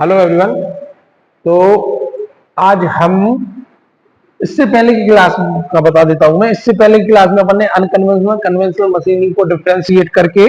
Hello everyone. तो आज हम इससे पहले की क्लास का बता देता हूं मैं। इससे पहले की क्लास में अपन ने अनकन्वेंशनल कन्वेंशनल मशीनिंग को डिफरेंशिएट करके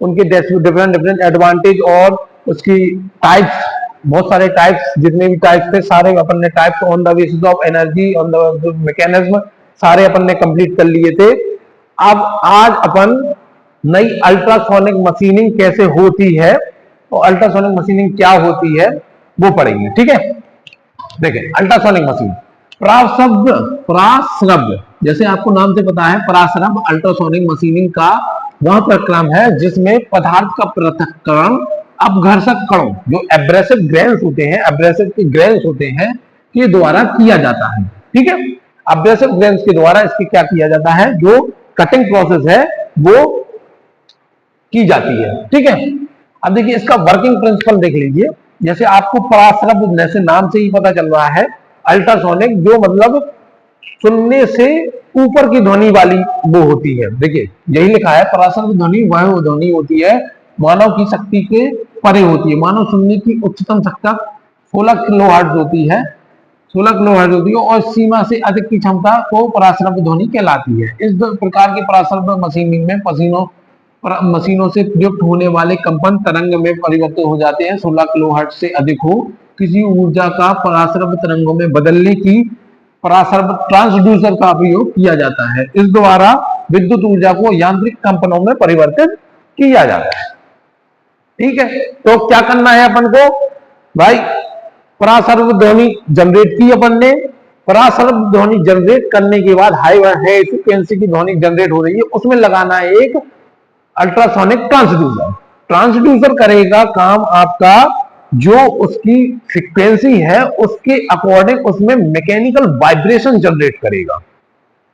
उनके डिफरेंट डिफरेंट एडवांटेज और उसकी टाइप्स, बहुत सारे टाइप्स, जितने भी टाइप्स थे सारे अपन ने types on the basis of energy on the mechanism सारे अपन ने कंप्लीट कर लिए थे। अब आज अपन नई अल्ट्रासोनिक मशीनिंग कैसे होती है और अल्ट्रासोनिक मशीनिंग क्या होती है वो पढ़ेंगे। ठीक है, देखिए अल्ट्रासोनिक मशीन प्रासब्द पराश्रव्य, जैसे आपको नाम से पता है पराश्रव्य अल्ट्रासोनिक मशीनिंग का वह प्रक्रम है जिसमें पदार्थ का पृथक्करण अपघर्षक कणों, जो एब्रेसिव ग्रेन्स होते हैं, एब्रेसिव के ग्रेन्स होते हैं, के द्वारा किया जाता है। ठीक है, एब्रेसिव ग्रेन्स के द्वारा इसके क्या किया जाता है, जो कटिंग प्रोसेस है वो की जाती है। ठीक है, अब देखिए इसका वर्किंग प्रिंसिपल देख लीजिए। जैसे आपको पराश्रव्य जैसे नाम से ही पता चल रहा है, अल्ट्रासोनिक जो मतलब सुनने से ऊपर की ध्वनि वाली वो होती है। देखिए यही लिखा है, पराश्रव्य ध्वनि वह ध्वनि होती है मानव की शक्ति के परे होती है। मानव सुनने की उच्चतम शक्ति 16 किलोहर्ट्ज होती है, 16 किलोहर्ट्ज होती है और सीमा से अधिक की क्षमता को पराश्रव्य ध्वनि कहलाती है। इस प्रकार की पराश्रव्य मशीनिंग में मशीनों से प्रयुक्त होने वाले कंपन तरंग में परिवर्तित हो जाते हैं। 16 किलोहर्ट्ज से अधिक हो किसी ऊर्जा का पराश्रव्य तरंगों में बदलने की पराश्रव्य ट्रांसड्यूसर का उपयोग किया जाता है। इस द्वारा विद्युत ऊर्जा को यांत्रिक कंपनों में परिवर्तित किया जाता है। ठीक है, तो क्या करना है अपन को भाई, पराश्रव्य ध्वनि जनरेट की अपन ने। पराश्रव्य ध्वनि जनरेट करने के बाद हाई फ्रीक्वेंसी की ध्वनि जनरेट हो रही है, उसमें लगाना है एक अल्ट्रासोनिक ट्रांसड्यूसर। ट्रांसड्यूसर करेगा काम आपका, जो उसकी फ्रीक्वेंसी है उसके अकॉर्डिंग उसमें मैकेनिकल वाइब्रेशन जनरेट करेगा।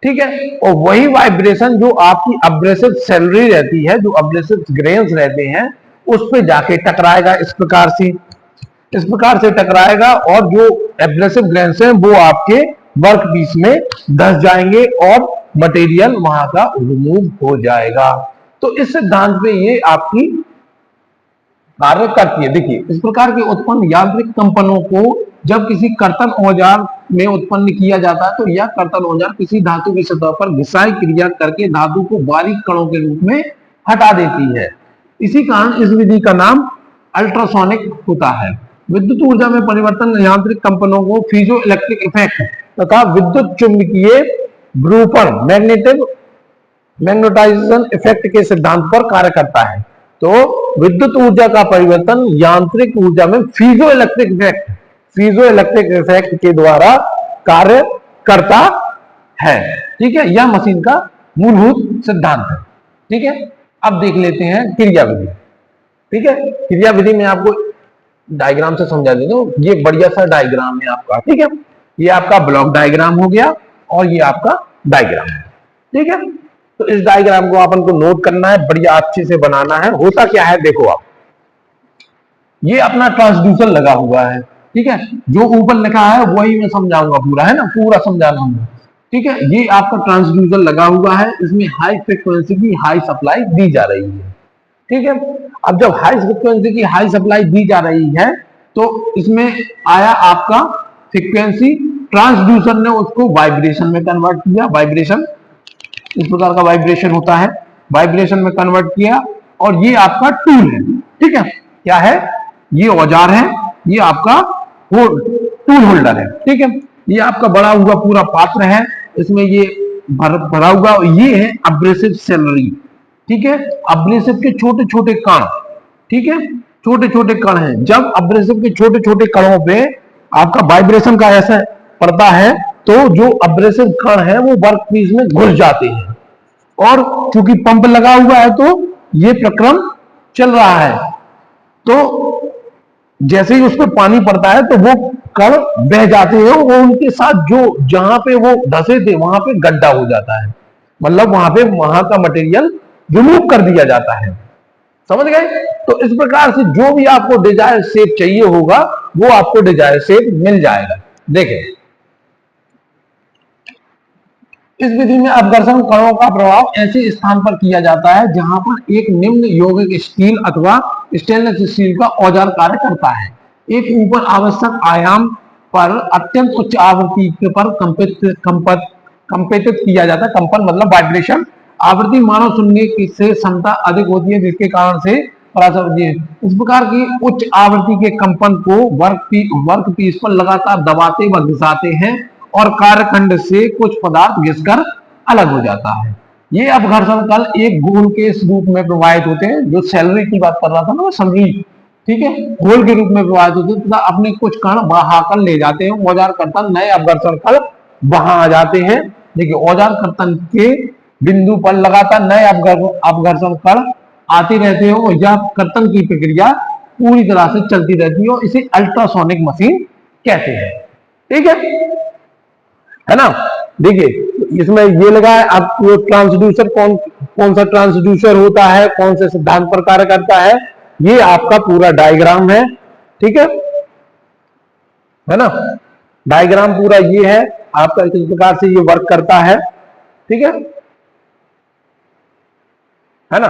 ठीक है, और वही वाइब्रेशन जो आपकी अब्रेसिव सैलरी रहती है, जो अब्रेसिव ग्रेन्स रहते हैं, उस पे जाके टकराएगा। इस प्रकार से टकराएगा और जो एब्रेसिव ग्रेन्स हैं वो आपके वर्क पीस में धंस जाएंगे और मटेरियल वहां का रिमूव हो जाएगा। तो इस सिद्धांत पे ये आपकी कार्य करती है। देखिए इस प्रकार के उत्पन्न यांत्रिक कंपनों को जब किसी कर्तन औजार में उत्पन्न किया जाता है तो यह कर्तन औजार किसी धातु की सतह पर घिसाई क्रिया करके धातु को बारीक कणों के रूप में हटा देती है। इसी कारण इस विधि का नाम अल्ट्रासोनिक होता है। विद्युत ऊर्जा में परिवर्तन यांत्रिक कंपनों को पीजो इलेक्ट्रिक इफेक्ट तथा विद्युत चुंबकीय विरूपण मैग्नेटाइजेशन इफेक्ट के सिद्धांत पर कार्य करता है। तो विद्युत ऊर्जा का परिवर्तन यांत्रिक ऊर्जा में पीजो इलेक्ट्रिक इफेक्ट के द्वारा कार्य करता है। ठीक है, यह मशीन का मूलभूत सिद्धांत है। ठीक है, अब देख लेते हैं क्रिया विधि। ठीक है, क्रिया विधि में आपको डायग्राम से समझा देता हूं। ये बढ़िया सा डायग्राम है आपका। ठीक है, ये आपका ब्लॉक डायग्राम हो गया और ये आपका डायग्राम है। ठीक है, तो इस डायग्राम को अपन को नोट करना है, बढ़िया अच्छे से बनाना है। होता क्या है देखो आप, ये अपना ट्रांसड्यूसर लगा हुआ है। ठीक है, जो ऊपर लिखा है वही मैं समझाऊंगा, पूरा है ना, पूरा समझाना हूँ। ठीक है, ये आपका ट्रांसड्यूसर लगा हुआ है, इसमें हाई फ्रीक्वेंसी की हाई सप्लाई दी जा रही है। ठीक है, अब जब हाई फ्रीक्वेंसी की हाई सप्लाई दी जा रही है तो इसमें आया आपका फ्रीक्वेंसी, ट्रांसड्यूसर ने उसको वाइब्रेशन में कन्वर्ट किया। वाइब्रेशन इस प्रकार का वाइब्रेशन होता है, वाइब्रेशन में कन्वर्ट किया और ये आपका टूल है। ठीक है, क्या है, ये औजार है, ये आपका टूल होल्डर है। ठीक है, ये आपका बड़ा हुआ पूरा पात्र है, इसमें ये भरा हुआ, ये है अब्रेसिव सैलरी। ठीक है, अब्रेसिव के छोटे छोटे कण, ठीक है, छोटे छोटे कण हैं। जब अब्रेसिव के छोटे छोटे कणों पे आपका वाइब्रेशन का ऐसा पड़ता है तो जो अब्रेसिव कण है वो वर्कपीस में घुस जाते हैं और चूंकि पंप लगा हुआ है तो ये प्रक्रम चल रहा है। तो जैसे ही उस पर पानी पड़ता है तो वो कण बह जाते हैं और उनके साथ जो जहां पे वो धसे थे वहां पे गड्ढा हो जाता है, मतलब वहां का मटेरियल रिमूव कर दिया जाता है। समझ गए? तो इस प्रकार से जो भी आपको डिजायर शेप चाहिए होगा वो आपको डिजायर शेप मिल जाएगा। देखें, इस विधि में अपघर्षण कणों का प्रभाव ऐसे स्थान पर किया जाता है जहां पर एक निम्न यौगिक स्टील अथवा स्टेनलेस स्टील का औजार कार्य करता है। एक ऊपर आवश्यक आयाम पर अत्यंत उच्च आवृत्ति पर कंपित किया जाता है। कंपन मतलब वाइब्रेशन। आवृत्ति मानव सुनने की से क्षमता अधिक होती है, जिसके कारण से इस प्रकार की उच्च आवृत्ति के कंपन को वर्क पीस पर लगातार दबाते व घिसाते हैं और कार्यखंड से कुछ पदार्थ घिसकर अलग हो जाता है। ये अपघर्षण कल एक गोल के रूप में प्रवाहित होते हैं, जो सैलरी की बात कर रहा था ना, वो सैलरी, ठीक है, गोल के रूप में प्रवाहित होते हैं तथा अपने कुछ कण बहाकर ले जाते हैं। औजार कर्तन नए अपघर्षण कल वहां आ जाते हैं। देखिए, औजार कर्तन के बिंदु पर लगातार नए अपघर्षण कण आते रहते हो, यह कर्तन की प्रक्रिया पूरी तरह से चलती रहती है और इसे अल्ट्रासोनिक मशीन कहते हैं। ठीक है ना। देखिए इसमें ये लगा है। अब वो ट्रांसड्यूसर कौन कौन सा ट्रांसड्यूसर होता है, कौन से सिद्धांत पर कार्य करता है, ये आपका पूरा डायग्राम है। ठीक है ना। डायग्राम पूरा ये है आपका, इस प्रकार से ये वर्क करता है। ठीक है ना।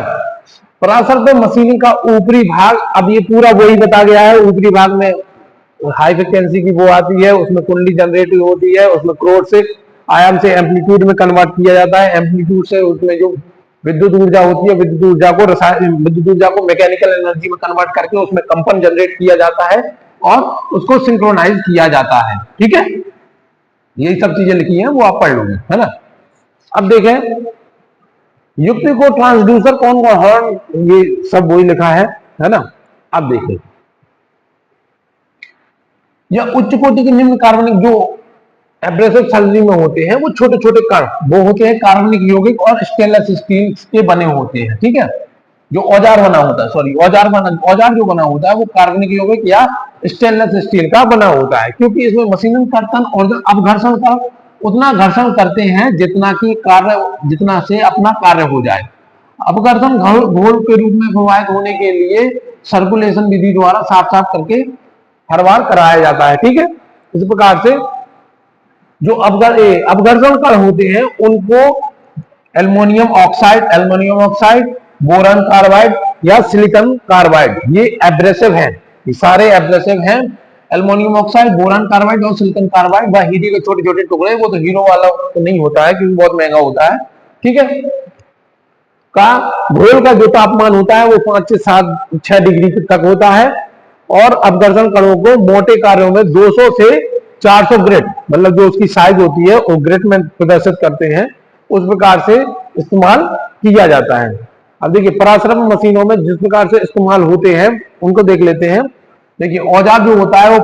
पराशर मशीनिंग का ऊपरी भाग, अब ये पूरा वही बता गया है। ऊपरी भाग में हाई फ्रिक्वेंसी की वो आती है, उसमें कुंडली जनरेटिव होती है, उसमें क्रोड से आयाम से एम्पलीट्यूड में कन्वर्ट किया जाता है। एम्पलीट्यूड से उसमें जो विद्युत ऊर्जा होती है, विद्युत ऊर्जा को मैकेनिकल एनर्जी में कन्वर्ट करके उसमें कंपन जनरेट किया जाता है और उसको सिंक्रोनाइज किया जाता है। ठीक है, यही सब चीजें लिखी हैं, वो आप पढ़ लोगे, है ना। अब देखें युक्ति को ट्रांसड्यूसर कौन कौन, हॉर्न, ये सब वही लिखा है ना। अब देखिए, यह उच्च कोटि के निम्न कार्बनिक जो एब्रेसिव सैलरी में होते हैं, वो छोटे छोटे कण वो होते हैं कार्बनिक यौगिक और स्टेनलेस स्टील के बने होते हैं। ठीक है, जो औजार बना होता है, सॉरी औजार जो बना होता है वो कार्बनिक यौगिक या स्टेनलेस स्टील का बना होता है, क्योंकि इसमें मशीनिंग कर्तन और अपघर्षण का उतना घर्षण करते हैं जितना से अपना कार्य हो जाए। अपघर्षण घोल के रूप में प्रवाहित होने के लिए सर्कुलेशन विधि द्वारा साफ साफ करके हर बार कराया जाता है। ठीक है, इस प्रकार से जो अपघर्षण कण होते हैं उनको एल्युमिनियम ऑक्साइड, बोरॉन कार्बाइड या सिलिकॉन कार्बाइड, ये एब्रेसिव हैं, ये सारे एब्रेसिव हैं। एल्युमिनियम ऑक्साइड, बोरॉन कार्बाइड और सिलिकॉन कार्बाइड व हीरे के छोटे छोटे टुकड़े, वो तो हीरो वाला तो नहीं होता है क्योंकि बहुत महंगा होता है। ठीक है, का घोल का जो तापमान होता है वो 5 से 6 डिग्री तक होता है और अपघर्षण कणों को मोटे कार्यों में 200 से 400 ग्रेड, मतलब जो उसकी साइज होती है वो ग्रेड में प्रदर्शित करते हैं, उस प्रकार से इस्तेमाल किया जाता है। अब देखिए पराश्रम मशीनों में जिस प्रकार से इस्तेमाल होते हैं उनको देख लेते हैं। देखिए औजार जो होता है वो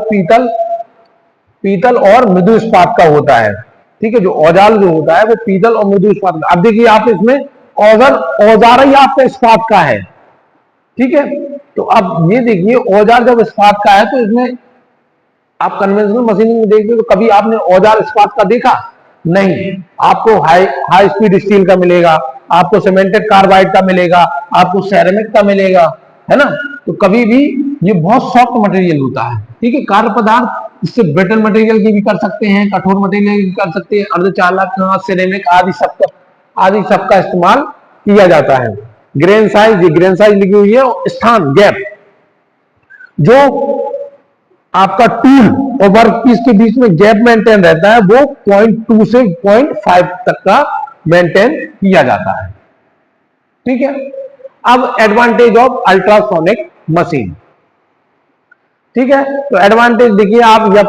पीतल और मृदु इस्पात का होता है। ठीक है, जो औजार जो होता है वो पीतल और मृदु इस्पात का। अब देखिए आप इसमें औजार ही आपका इस्पात का है। ठीक है, तो अब ये देखिए औजार जब इस्पात का है तो इसमें आप कन्वेंशनल मशीनिंग में देखिए तो कभी आपने औजार इस्पात का देखा नहीं। आपको हाई स्पीड स्टील का मिलेगा, आपको सीमेंटेड कार्बाइड का मिलेगा, आपको सेरेमिक का मिलेगा, है ना। तो कभी भी ये बहुत सॉफ्ट मटेरियल होता है। ठीक है, कार्य पदार्थ इससे ब्रिटल मटेरियल की भी कर सकते हैं, कठोर मटेरियल की कर सकते हैं, अर्धचालक, सिरेमिक आदि सबका इस्तेमाल किया जाता है। ग्रेन साइज, ये ग्रेन साइज लिखी हुई है। स्थान गैप, जो आपका टूल और वर्कपीस के बीच में गैप मेंटेन रहता है वो 0.2 से 0.5 तक का मेंटेन किया जाता है। ठीक है, अब एडवांटेज ऑफ अल्ट्रासोनिक मशीन। ठीक है, तो एडवांटेज देखिए आप, यह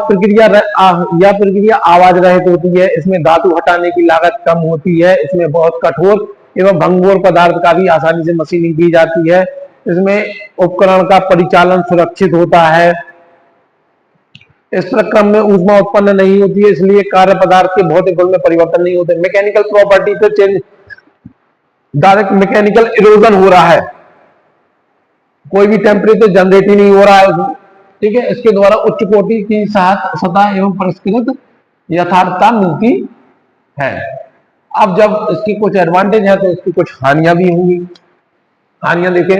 प्रक्रिया आवाज रहित होती है, इसमें धातु हटाने की लागत कम होती है, इसमें बहुत कठोर एवं भंगुर पदार्थ का भी आसानी से मशीनिंग की जाती है, इसमें उपकरण का परिचालन सुरक्षित होता है, इस क्रम में ऊष्मा उत्पन्न नहीं होती है, इसलिए कार्य पदार्थ के भौतिक गुण में परिवर्तन नहीं होते। मैकेनिकल प्रॉपर्टी पे चेंज, डायरेक्ट मैकेनिकल इरोजन हो रहा है, कोई भी टेम्परेचर जनरेट ही नहीं हो रहा है उसमें। ठीक है, इसके द्वारा उच्च कोटि की सतह एवं परिष्कृत यथार्थता मिलती है। अब जब इसकी कुछ एडवांटेज है तो इसकी कुछ हानियां भी होंगी। हानियां देखें,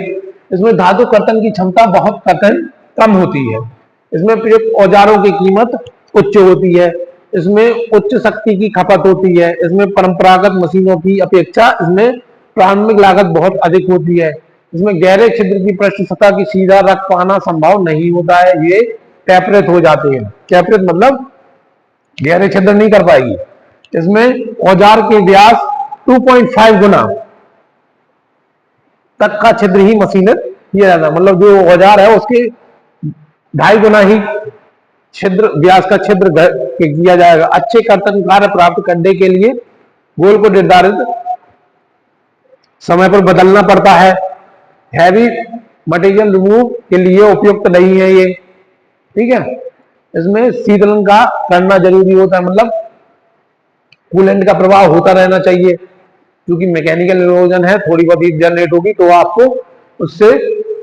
इसमें धातु कर्तन की क्षमता बहुत कम होती है, इसमें प्रयुक्त औजारों की कीमत उच्च होती है, इसमें उच्च शक्ति की खपत होती है, इसमें परंपरागत मशीनों की अपेक्षा इसमें प्रारंभिक लागत बहुत अधिक होती है, इसमें गहरे छिद्र की पृष्ठ सतह की सीधा रख पाना संभव नहीं होता है, ये टेपरेट हो जाते हैं। टेपरेट मतलब गहरे छिद्र नहीं कर पाएगी। इसमें औजार के व्यास 2.5 गुना तक का छिद्र ही मशीनर किया जाता है, मतलब जो औजार है उसके 2.5 गुना ही छिद्र व्यास का छिद्र किया जाएगा। अच्छे कर्तन कार्य प्राप्त करने के लिए गोल को निर्धारित समय पर बदलना पड़ता है। हैवी मटेरियल रिमूव के लिए उपयुक्त नहीं है ये, ठीक है। इसमें शीतलन का करना जरूरी होता है, मतलब कूलेंट का प्रभाव होता रहना चाहिए, क्योंकि मैकेनिकल इरोजन है, थोड़ी बहुत हीट जनरेट होगी तो आपको उससे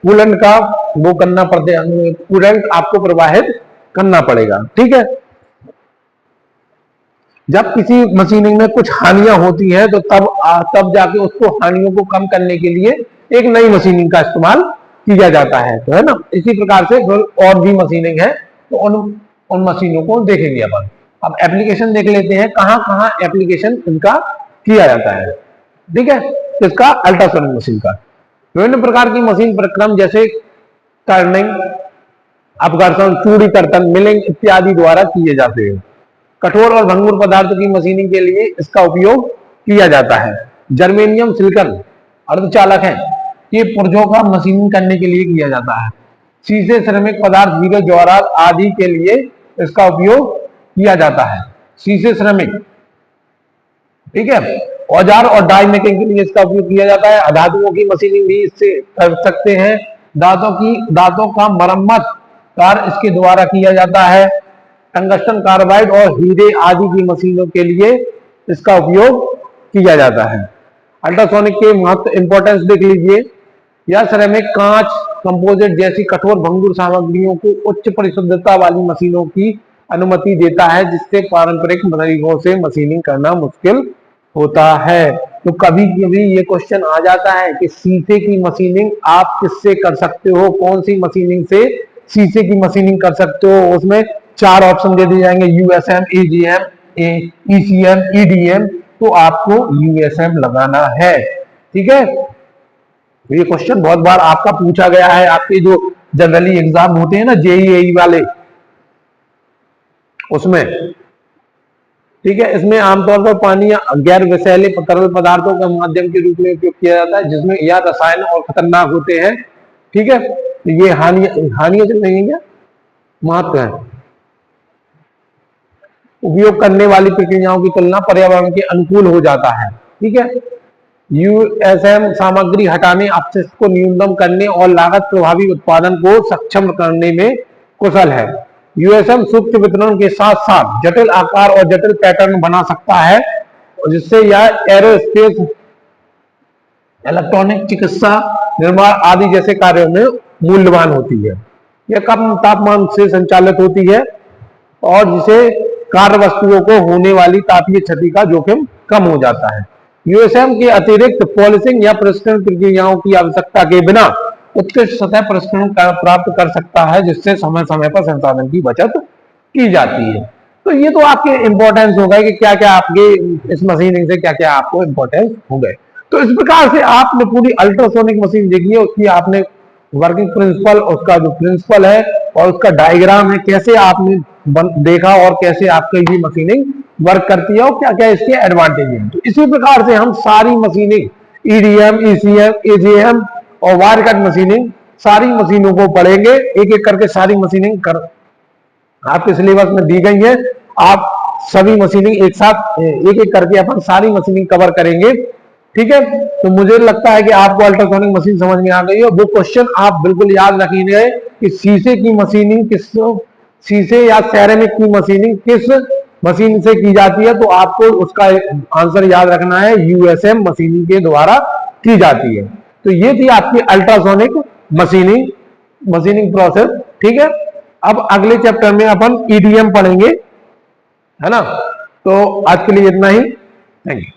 कूलेंट का वो करना पड़ता है, कूलेंट आपको प्रवाहित करना पड़ेगा, ठीक है। जब किसी मशीनिंग में कुछ हानियां होती हैं तो तब जाके उसको हानियों को कम करने के लिए एक नई मशीनिंग का इस्तेमाल किया जाता है, तो है ना। इसी प्रकार से और भी मशीनिंग है, तो उन मशीनों को देखेंगे अपन। अब एप्लीकेशन देख लेते हैं, कहां कहां एप्लीकेशन इनका किया जाता है, ठीक है। इसका अल्ट्रासोनिक मशीन का विभिन्न प्रकार की मशीन प्रक्रम जैसे टर्निंग, अपघर्षण, चूड़ी कर्तन, मिलिंग इत्यादि द्वारा किए जाते हैं। कठोर और भंगुर पदार्थों की मशीनिंग के लिए इसका उपयोग किया जाता है। जर्मेनियम सिलिकॉन अर्धचालक है, ये पुर्जों का मशीनिंग करने के लिए किया जाता है। शीशे, सिरेमिक पदार्थ, हीरे जवाहरात आदि के लिए इसका उपयोग किया जाता है। शीशे, सिरेमिक, ठीक है। औजार और डाई मेकिंग के लिए इसका उपयोग किया जाता है। धातुओं की मशीनिंग भी इससे कर सकते हैं। दांतों का मरम्मत कार्य इसके द्वारा किया जाता है। टंगस्टन कार्बाइड और हीरे आदि की मशीनों के लिए इसका उपयोग किया जाता है। अल्ट्रासोनिक के महत्व इंपॉर्टेंस देख लीजिए। यह सिरेमिक, कांच, कंपोजिट जैसी कठोर भंगुर सामग्रियों को उच्च परिशुद्धता वाली मशीनों की अनुमति देता है, जिससे पारंपरिक तरीकों से मशीनिंग करना मुश्किल होता है। तो कभी कभी ये क्वेश्चन आ जाता है कि शीशे की मशीनिंग आप किससे कर सकते हो, कौन सी मशीनिंग से शीशे की मशीनिंग कर सकते हो। उसमें 4 ऑप्शन दे दिए जाएंगे, यूएसएम, ईजीएम, ईसीएम, ईडीएम। तो आपको यूएसएम लगाना है, ठीक है। तो ये क्वेश्चन बहुत बार आपका पूछा गया है, आपके जो जनरली एग्जाम होते हैं ना जेईई वाले, उसमें, ठीक है। इसमें आमतौर पर पानी या गैर विषैले तरल पदार्थों के माध्यम के रूप में उपयोग किया जाता है, जिसमें यह रसायन और खतरनाक होते हैं, ठीक है। तो ये हानियां चल रही है, महत्व है। उपयोग करने वाली प्रक्रियाओं की तुलना पर्यावरण के अनुकूल हो जाता है, ठीक है। यूएसएम सामग्री हटाने, अपशिष्ट को न्यूनतम करने और लागत प्रभावी उत्पादन को सक्षम करने में कुशल है। यूएसएम सूक्ष्म वितरण के साथ साथ जटिल आकार और जटिल पैटर्न बना सकता है, जिससे यह एरोस्पेस, इलेक्ट्रॉनिक, चिकित्सा, निर्माण आदि जैसे कार्यों में मूल्यवान होती है। यह कम तापमान से संचालित होती है और जिसे कार्य वस्तुओं को होने वाली तापीय क्षति का जोखिम कम हो जाता है। यूएसएम के अतिरिक्त पॉलिशिंग या परिष्करण प्रक्रियाओं की आवश्यकता के बिना उत्कृष्ट सतह परिष्करण प्राप्त कर सकता है, जिससे समय समय पर संसाधन की बचत की जाती है। तो ये तो आपके इंपॉर्टेंस हो गए कि क्या क्या आपके इस मशीनिंग से क्या क्या आपको इंपॉर्टेंस हो गए। तो इस प्रकार से आपने पूरी अल्ट्रासोनिक मशीन देखी है, उसकी आपने वर्किंग प्रिंसिपल, उसका जो प्रिंसिपल है और उसका डायग्राम है, कैसे आपने देखा और कैसे आपकी ये मशीनिंग वर्क करती है और क्या क्या इसके एडवांटेज हैं। तो इसी प्रकार से हम सारी मशीनिंग, ईडीएम, ईसीएम, एजीएम और वायर कट मशीनिंग, सारी मशीनों को पढ़ेंगे, एक एक करके सारी मशीनिंग कर आपके सिलेबस में दी गई है। आप सभी मशीनिंग एक साथ एक एक करके अपन सारी मशीनिंग कवर करेंगे, ठीक है। तो मुझे लगता है कि आपको अल्ट्रासोनिक मशीन समझ में आ गई है। वो क्वेश्चन आप बिल्कुल याद रखिए कि शीशे की मशीनिंग किस, शीशे या सेरेमिक की मशीनिंग किस मशीन से की जाती है, तो आपको उसका आंसर याद रखना है, यूएसएम मशीनिंग के द्वारा की जाती है। तो ये थी आपकी अल्ट्रासोनिक मशीनिंग प्रोसेस, ठीक है। अब अगले चैप्टर में अपन ईडीएम पढ़ेंगे, है ना। तो आज के लिए इतना ही, थैंक यू।